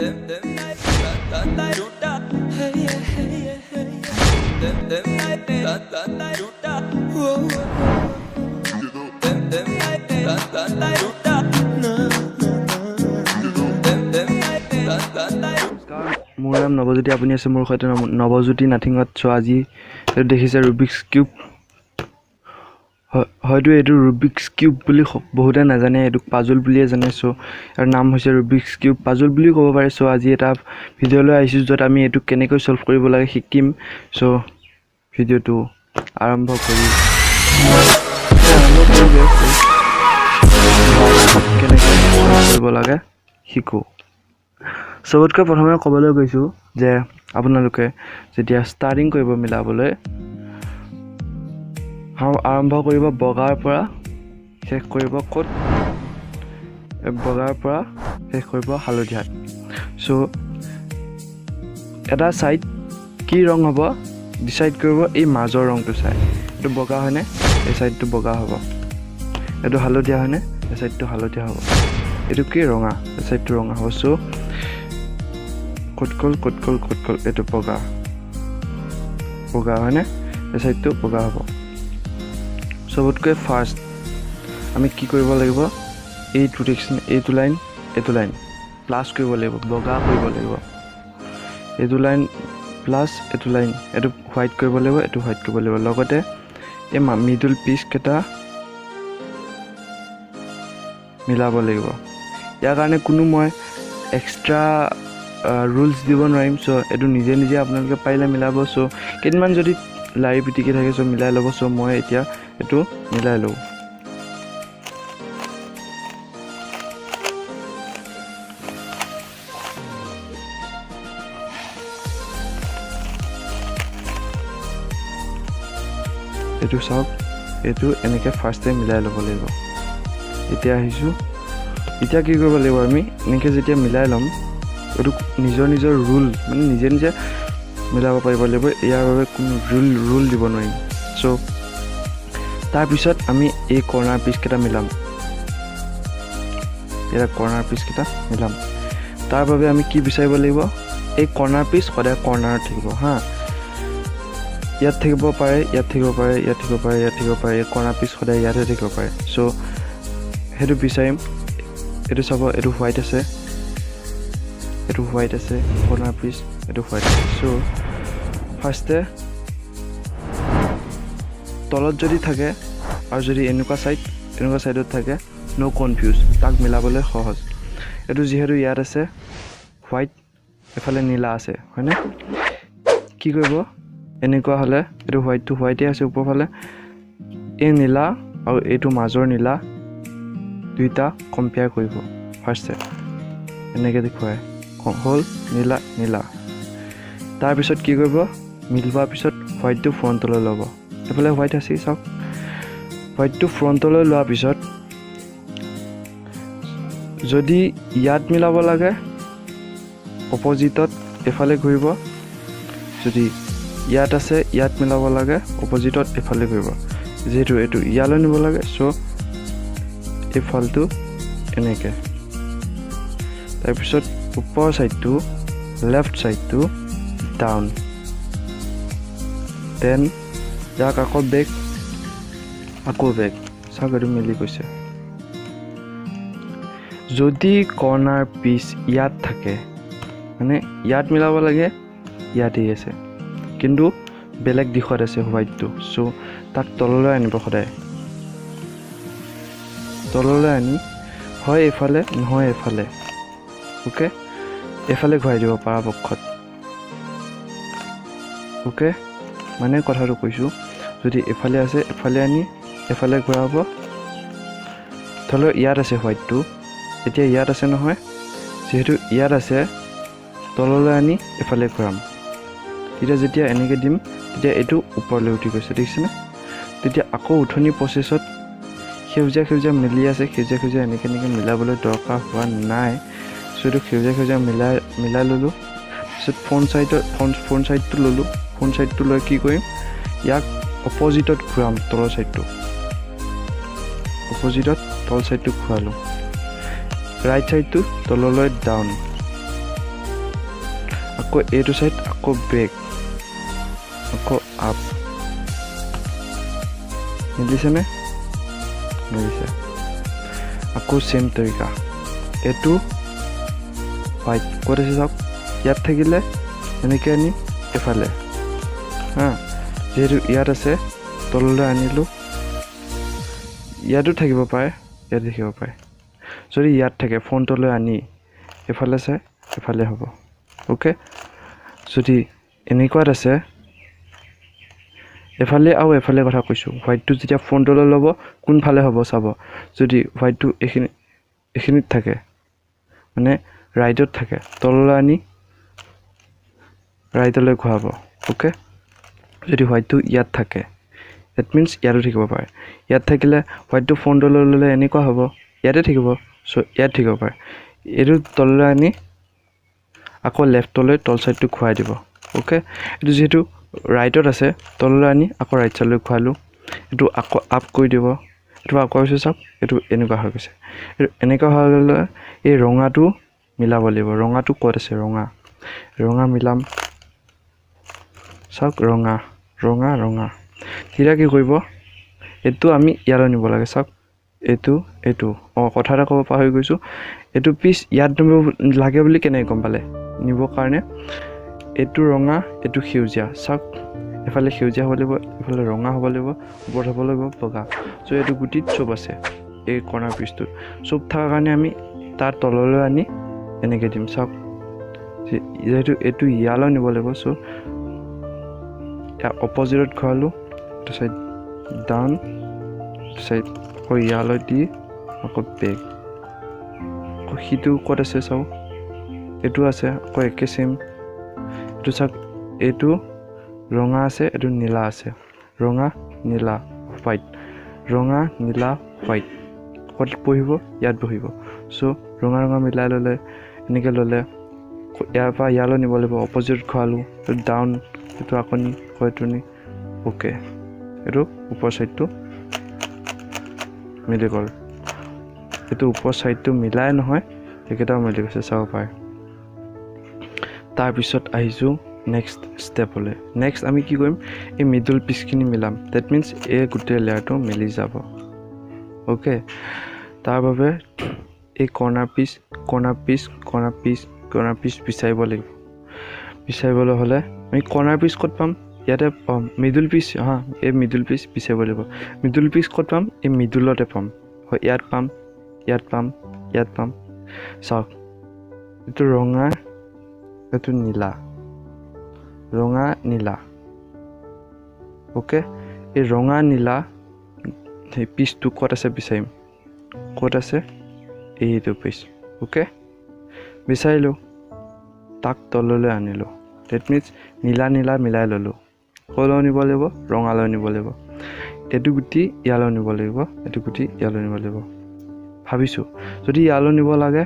মোৰ নাম নৱজ্যোতি, আপুনি আছে মোৰ সৈতে নৱজ্যোতি নাথিঙত। চ' আজি এইটো দেখিছে ৰুবিক্স কিউব। হয়তো এইটো ৰুবিক্স কিউব বুলি বহুতে নাজানে, এইটোক পাজল বুলিয়ে জানে। চ' ইয়াৰ নাম হৈছে ৰুবিক্স কিউব, পাজল বুলিও ক'ব পাৰে। চ' আজি এটা ভিডিঅ' লৈ আহিছোঁ য'ত আমি এইটো কেনেকৈ ছল্ভ কৰিব লাগে শিকিম। চ' ভিডিঅ'টো আৰম্ভ কৰি কেনেকৈ ছল্ভ কৰিব লাগে শিকোঁ। চবতকৈ প্ৰথমে ক'বলৈ গৈছোঁ যে আপোনালোকে যেতিয়া ষ্টাৰ্টিং কৰিব মিলাবলৈ, আৰম্ভ কৰিব বগাৰ পৰা, শেষ কৰিব ক'ত? বগাৰ পৰা শেষ কৰিব হালধীয়াত। চ' এটা ছাইড কি ৰং হ'ব ডিচাইড কৰিব এই মাজৰ ৰংটো চাই। এইটো বগা হয়নে? এই ছাইডটো বগা হ'ব। এইটো হালধীয়া হয়নে? এই ছাইডটো হালধীয়া হ'ব। এইটো কি ৰঙা? এই ছাইডটো ৰঙা হ'ব। চ' ক'ত এইটো বগা হয়নে? এই ছাইডটো বগা হ'ব। চবতকৈ ফাৰ্ষ্ট আমি কি কৰিব লাগিব, এইটো লাইন প্লাছ কৰিব লাগিব, বগা কৰিব লাগিব। এইটো লাইন প্লাছ এইটো লাইন, এইটো হোৱাইট কৰিব লাগিব, এইটো হোৱাইট কৰিব লাগিব। লগতে এই মিডল পিচকেইটা মিলাব লাগিব। ইয়াৰ কাৰণে কোনো মই এক্সট্ৰা ৰুলছ দিব নোৱাৰিম। চ' এইটো নিজে আপোনালোকে পাৰিলে মিলাব। চ' কেইদিনমান যদি লাৰি পিটিকি থাকে চ' মিলাই ল'ব। চ' মই এতিয়া এইটো মিলাই লওঁ। এইটো চাওক, এইটো এনেকৈ ফাৰ্ষ্টে মিলাই ল'ব লাগিব। এতিয়া আহিছোঁ, এতিয়া কি কৰিব লাগিব, আমি এনেকৈ যেতিয়া মিলাই ল'ম, এইটো নিজৰ ৰুল মানে নিজে মিলাব পাৰিব লাগিব। ইয়াৰ বাবে কোনো ৰুল দিব নোৱাৰিম। চ' তাৰপিছত আমি এই কৰ্ণাৰ পিচকেইটা মিলাম। তাৰ বাবে আমি কি বিচাৰিব লাগিব, এই কৰ্ণাৰ পিচ সদায় কৰ্ণাৰত থাকিব হা। ইয়াত থাকিব পাৰে, ইয়াত থাকিব পাৰে, ইয়াত থাকিব পাৰে, ইয়াত থাকিব পাৰে। এই কৰ্ণাৰ পিচ সদায় ইয়াতহে থাকিব পাৰে। চ' সেইটো বিচাৰিম। এইটো চাব, এইটো হোৱাইট আছে, কৰ্ণাৰ পিচ এইটো হোৱাইট আছে। চ' ফাৰ্ষ্টে তলত যদি থাকে আৰু যদি এনেকুৱা ছাইডত থাকে, ন' কনফিউজ, তাক মিলাবলৈ সহজ। এইটো যিহেতু ইয়াত আছে হোৱাইট, এফালে নীলা আছে হয়নে? কি কৰিব, এনেকুৱা হ'লে এইটো হোৱাইটে আছে ওপৰফালে, এই নীলা আৰু এইটো মাজৰ নীলা দুইটা কম্পেয়াৰ কৰিব। ফাৰ্ষ্টে এনেকৈ দেখুৱাই হ'ল নীলা। তাৰপিছত কি কৰিব, মিলোৱাৰ পিছত হোৱাইটটো ফ্ৰণ্টলৈ ল'ব। এইফালে হোৱাইট আছে চাওক, হোৱাইটটো ফ্ৰণ্টলৈ লোৱাৰ পিছত যদি ইয়াত মিলাব লাগে অপজিটত এফালে ঘূৰিব, যদি ইয়াত আছে ইয়াত মিলাব লাগে অপজিটত এফালে ঘূৰিব। যিহেতু এইটো ইয়ালৈ নিব লাগে, চ' এইফালটো এনেকৈ। তাৰপিছত ওপৰ ছাইডটো, লেফ্ট ছাইডটো ডাউন, দেন যাক আকৌ বেক চাওক, এইটো মিলি গৈছে। যদি কৰ্ণাৰ পিচ ইয়াত থাকে মানে ইয়াত মিলাব লাগে, ইয়াতেই আছে কিন্তু বেলেগ দিশত আছে হোৱাইটটো। চ' তাক তললৈ আনিব সদায়, তললৈ আনি হয় এইফালে নহয় এইফালে, অ'কে, এইফালে ঘূৰাই দিব পৰাপক্ষত। অ'কে, মানে কথাটো কৈছোঁ, যদি এফালে আছে এফালে আনি এফালে ঘূৰাব। ধৰি লওক ইয়াত আছে হোৱাইটটো, এতিয়া ইয়াত আছে নহয়, যিহেতু ইয়াত আছে তললৈ আনি এফালে ঘূৰাম। তেতিয়া যেতিয়া এনেকৈ দিম তেতিয়া এইটো ওপৰলৈ উঠি গৈছে, দেখিছেনে? তেতিয়া আকৌ উঠনি প্ৰচেছত সেউজীয়া মিলি আছে, সেউজীয়া এনেকৈ মিলাবলৈ দৰকাৰ হোৱা নাই। চ' এইটো সেউজীয়া মিলাই ল'লোঁ। তাৰপিছত ফ্ৰণ্ট ছাইডটো ল'লোঁ। ফ্ৰণ্ট ছাইডটো লৈ কি কৰিম, ইয়াক অপজিটত ঘূৰাম, তল ছাইডটো তল ছাইডটো ঘূৰালোঁ। ৰাইট ছাইডটো তললৈ ডাউন, আকৌ এইটো সাইড আকৌ বেক আকৌ আপ মিলিছে নে মিলিছে আকৌ সেম তৰিকা এইটো হোৱাইট ক'ত আছে চাওক ইয়াত থাকিলে এনেকৈ আনি এফালে হা যেহেতু ইয়াত আছে তললৈ আনিলোঁ ইয়াতো থাকিব পাৰে ইয়াত দেখিব পাৰে যদি ইয়াত থাকে ফ্ৰণ্টলৈ আনি এফালে চাই এফালে হ'ব ওকে যদি এনেকুৱাত আছে এফালে আৰু এফালে কথা কৈছোঁ হোৱাইটটো যেতিয়া ফ্ৰণ্টলৈ ল'ব কোনফালে হ'ব চাব যদি হোৱাইটটো এইখিনিত থাকে মানে ৰাইটত থাকে তললৈ আনি ৰাইটলৈ ঘূৰাব ওকে যদি হোৱাইটটো ইয়াত থাকে ডেট মিনছ ইয়াতো থাকিব পাৰে ইয়াত থাকিলে হোৱাইটটো ফ্ৰণ্টলৈ ল'লে এনেকুৱা হ'ব ইয়াতে থাকিব চ' ইয়াত থাকিব পাৰে এইটো তললৈ আনি আকৌ লেফ্টলৈ তল চাইডটো ঘূৰাই দিব ওকে এইটো যিহেতু ৰাইটত আছে তললৈ আনি আকৌ ৰাইট চাইডলৈ ঘূৰালোঁ এইটো আকৌ আপ কৰি দিব এইটো আকৌ হৈছে চাওক এইটো এনেকুৱা হৈ গৈছে এইটো এনেকুৱা হৈ গ'লে এই ৰঙাটো মিলাব লাগিব ৰঙাটো ক'ত আছে ৰঙা মিলাম চাওক ৰঙা তেতিয়া কি কৰিব এইটো আমি ইয়ালৈ নিব লাগে চাওক এইটো কথা এটা ক'ব পাহৰি গৈছোঁ এইটো পিচ ইয়াত নিব লাগে বুলি কেনেকৈ গম পালে নিবৰ কাৰণে এইটো ৰঙা এইটো সেউজীয়া চাওক এফালে সেউজীয়া হ'ব লাগিব এফালে ৰঙা হ'ব লাগিব ওপৰত হ'ব লাগিব বগা চ' এইটো গুটিত চব আছে এই কৰ্ণাৰ পিচটোত চব থকাৰ কাৰণে আমি তাৰ তললৈ আনি এনেকৈ দিম চাওক যিহেতু এইটো ইয়ালৈ নিব লাগিব চ' ইয়াৰ অপজিটত ঘূৰালোঁ এইটো চাইড ডাউন এইটো চাইড আকৌ ইয়ালৈ দি আকৌ বেক আকৌ সিটো ক'ত আছে চাওক এইটো আছে আকৌ একে চেম এইটো চাওক এইটো ৰঙা আছে এইটো নীলা আছে ৰঙা নীলা হোৱাইট ৰঙা নীলা হোৱাইট ক'ত বহিব ইয়াত বহিব চ' ৰঙা মিলাই ল'লে এনেকৈ ল'লে ইয়াৰ পৰা ইয়ালৈ নিব লাগিব অপজিটত ঘূৰালোঁ এইটো ডাউন এইটো আকৌ নি হয়তো নি অ'কে এইটো ওপৰ চাইডটো মিলি গ'ল এইটো ওপৰ চাইডটো মিলাই নহয় সেইকেইটাও মিলি গৈছে চাব পাৰে তাৰপিছত আহিছোঁ নেক্সট ষ্টেপলৈ নেক্সট আমি কি কৰিম এই মিডল পিচখিনি মিলাম ডেট মিনছ এই গোটেই লেয়াৰটো মিলি যাব অ'কে তাৰ বাবে এই কৰ্ণাৰ পিচ বিচাৰিবলৈ হ'লে আমি কৰ্ণাৰ পিচ ক'ত পাম ইয়াতে পাম মিডল পিচ এই মিডল পিচ বিচাৰিব লাগিব মিডল পিচ ক'ত পাম এই মিডলতে পাম হয় ইয়াত পাম চাওক এইটো ৰঙা এইটো নীলা অ'কে এই ৰঙা নীলা সেই পিচটো ক'ত আছে বিচাৰিম ক'ত আছে এইটো পিচ অ'কে বিচাৰিলোঁ তাক তললৈ আনিলোঁ ডেট মিনছ নীলা মিলাই ল'লোঁ ক'লৈ নিব লাগিব ৰঙালৈ নিব লাগিব এইটো গুটি ইয়ালৈ নিব লাগিব এইটো গুটি ইয়ালৈ নিব লাগিব ভাবিছোঁ যদি ইয়ালৈ নিব লাগে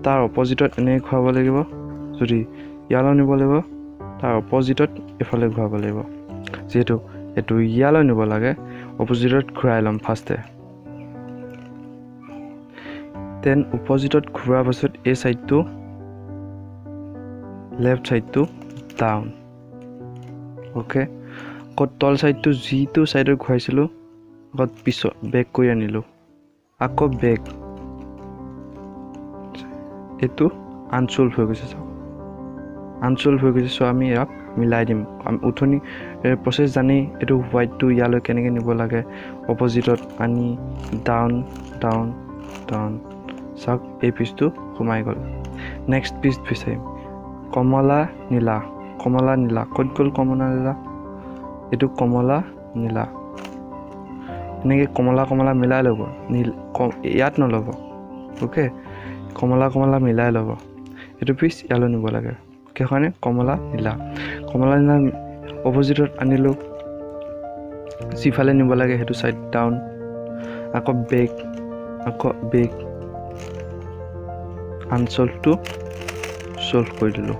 তাৰ অপজিটত এনেকৈ ঘূৰাব লাগিব যদি ইয়ালৈ নিব লাগিব তাৰ অপজিটত এফালে ঘূৰাব লাগিব যিহেতু এইটো ইয়ালৈ নিব লাগে অপজিটত ঘূৰাই ল'ম ফাৰ্ষ্টে দেন অপজিটত ঘূৰোৱাৰ পাছত এই চাইডটো লেফ্ট চাইডটো ডাউন অ'কে আকৌ তল চাইডটো যিটো চাইডত ঘূৰাইছিলোঁ আকৌ পিছত বেক কৰি আনিলোঁ আকৌ বেক এইটো আনচল্ভ হৈ গৈছে চাওক চ' আমি ইয়াক মিলাই দিম আমি উঠনি প্ৰচেছ জানি এইটো হোৱাইটটো ইয়ালৈ কেনেকৈ নিব লাগে অপজিটত আনি ডাউন চাওক এই পিচটো সোমাই গ'ল নেক্সট পিচ বিচাৰিম কমলা নীলা ক'ত গ'ল কমলা নীলা এইটো কমলা নীলা এনেকৈ কমলা মিলাই ল'ব ইয়াত নল'ব অ'কে কমলা মিলাই ল'ব এইটো পিচ ইয়ালৈ নিব লাগে সেইকাৰণে কমলা নীলা অপজিটত আনিলোঁ যিফালে নিব লাগে সেইটো চাইড ডাউন আকৌ বেক আনচল্ভটো চল্ভ কৰি দিলোঁ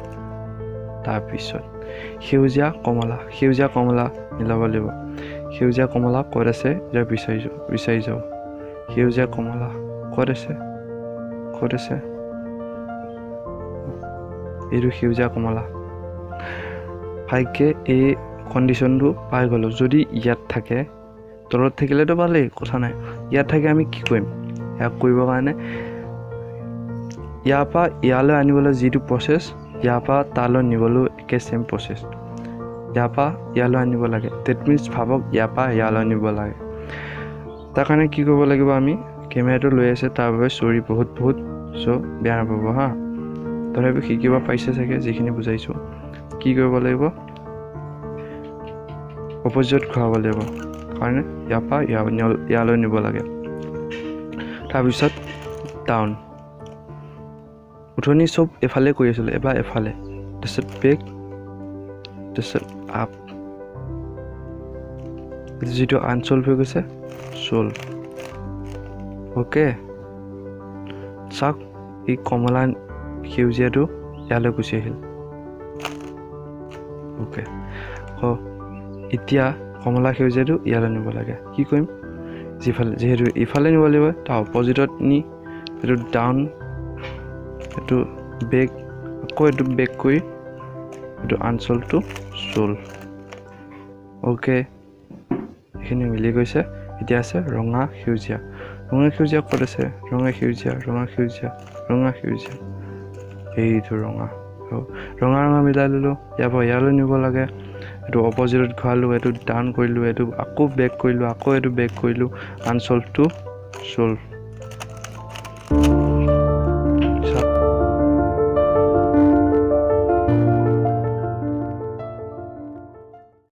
তাৰপিছত সেউজীয়া কমলা মিলাব লাগিব সেউজীয়া কমলা ক'ত আছে এতিয়া বিচাৰি যাওঁ সেউজীয়া কমলা ক'ত আছে এইটো সেউজীয়া কমলা ভাগ্যে এই কণ্ডিশ্যনটো পাই গ'লোঁ যদি ইয়াত থাকে তলত থাকিলেতো ভালেই কথা নাই ইয়াত থাকে আমি কি কৰিম ইয়াক কৰিবৰ কাৰণে ইয়াৰ পৰা ইয়ালৈ আনিবলৈ যিটো প্ৰচেছ ইয়াৰ পৰা তালৈ নিবলৈ একে ছেম প্ৰচেছ ইয়াৰ পৰা ইয়ালৈ আনিব লাগে ডেট মিনছ ভাবক ইয়াৰ পৰা ইয়ালৈ নিব লাগে তাৰ কাৰণে কি কৰিব লাগিব আমি কেমেৰাটো লৈ আছে তাৰ বাবে চৰি বহুত চ' বেয়া নাপাব হা তথাপিও শিকিব পাৰিছে চাগে যিখিনি বুজাইছোঁ কি কৰিব লাগিব অপজিট ঘূৰাব লাগিব কাৰণে ইয়াৰ পৰা ইয়ালৈ নিব লাগে তাৰপিছত ডাউন উঠনি চব এফালে কৰি আছিলোঁ এবাৰ এফালে তাৰপিছত বেক তাৰপিছত আপ যিটো আনচল্ভ হৈ গৈছে চল্ভ অ'কে চাওক এই কমলা সেউজীয়াটো ইয়ালৈ গুচি আহিল অ'কে এতিয়া কমলা সেউজীয়াটো ইয়ালৈ নিব লাগে কি কৰিম যিহেতু ইফালে নিব লাগিব তাৰ অপজিটত নি এইটো ডাউন এইটো বেক আকৌ এইটো বেক কৰি এইটো আনচল্ভটো চল্ভ অ'কে এইখিনি মিলি গৈছে এতিয়া আছে ৰঙা সেউজীয়া ক'ত আছে ৰঙা সেউজীয়া এইটো ৰঙা মিলাই ল'লোঁ ইয়াৰ পৰা ইয়ালৈ নিব লাগে এইটো অপজিটত ঘূৰালোঁ এইটো ডাউন কৰিলোঁ এইটো আকৌ বেক কৰিলোঁ আকৌ এইটো বেক কৰিলোঁ আনচল্ভটো চল্ভ